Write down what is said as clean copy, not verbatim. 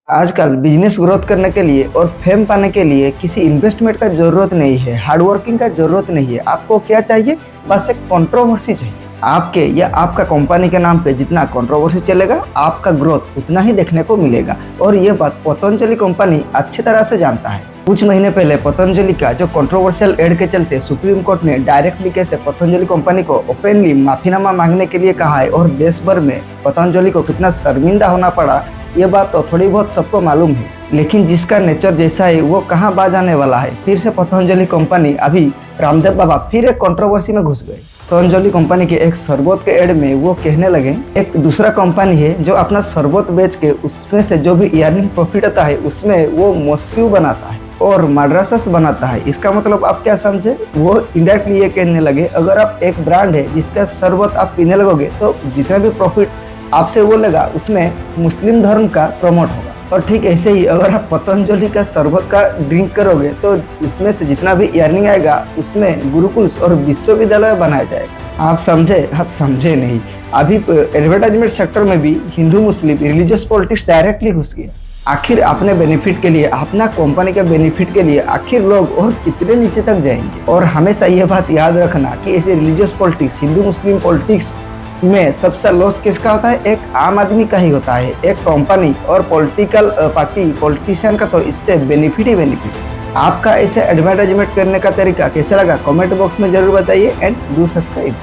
आजकल business growth करने के लिए और फेम पाने के लिए किसी इन्वेस्टमेंट का जरूरत नहीं है, हार्डवर्किंग का जरूरत नहीं है। आपको क्या चाहिए? बस एक कंट्रोवर्सी चाहिए। आपके या आपका कंपनी के नाम पे जितना कंट्रोवर्सी चलेगा, आपका ग्रोथ उतना ही देखने को मिलेगा। और ये बात पतंजलि कंपनी अच्छी तरह से जानता है। कुछ महीने पहले पतंजलि का जो कंट्रोवर्शियल एड के चलते सुप्रीम कोर्ट ने डायरेक्टली कैसे पतंजलि कंपनी को ओपनली माफीनामा मांगने के लिए कहा है और देश भर में पतंजलि को कितना शर्मिंदा होना पड़ा, ये बात तो थोड़ी बहुत सबको मालूम है। लेकिन जिसका नेचर जैसा है वो कहाँ बाज आने वाला है। फिर से पतंजलि कंपनी अभी रामदेव बाबा फिर एक कंट्रोवर्सी में घुस गए। पतंजलि कंपनी के एक शरबत के एड में वो कहने लगे, एक दूसरा कंपनी है जो अपना शरबत बेच के उसमें से जो भी अर्निंग प्रॉफिट आता है उसमें वो मॉस्क्यू बनाता है और मद्रासस बनाता है। इसका मतलब आप क्या समझे? वो इनडायरेक्टली ये कहने लगे, अगर आप एक ब्रांड है जिसका शरबत आप पीने लगोगे तो जितना भी प्रॉफिट आपसे वो लगा उसमें मुस्लिम धर्म का प्रमोट होगा। और ठीक ऐसे ही अगर आप पतंजलि का शरबत का ड्रिंक करोगे तो उसमें से जितना भी अर्निंग आएगा उसमें गुरुकुल और विश्वविद्यालय बनाया जाएगा। आप समझे? आप समझे नहीं। अभी एडवर्टाइजमेंट सेक्टर में भी हिंदू मुस्लिम रिलीजियस पॉलिटिक्स डायरेक्टली घुस गया। आखिर अपने बेनिफिट के लिए, अपना कंपनी के बेनिफिट के लिए आखिर लोग और कितने नीचे तक जाएंगे। और हमेशा ये बात याद रखना कि ऐसे रिलीजियस पॉलिटिक्स, हिंदू मुस्लिम पॉलिटिक्स में सबसे लॉस किसका होता है? एक आम आदमी का ही होता है। एक कंपनी और पॉलिटिकल पार्टी, पॉलिटिशियन का तो इससे बेनिफिट ही बेनिफिट। आपका ऐसे एडवर्टाइजमेंट करने का तरीका कैसा लगा? कमेंट बॉक्स में जरूर बताइए एंड डू सब्सक्राइब।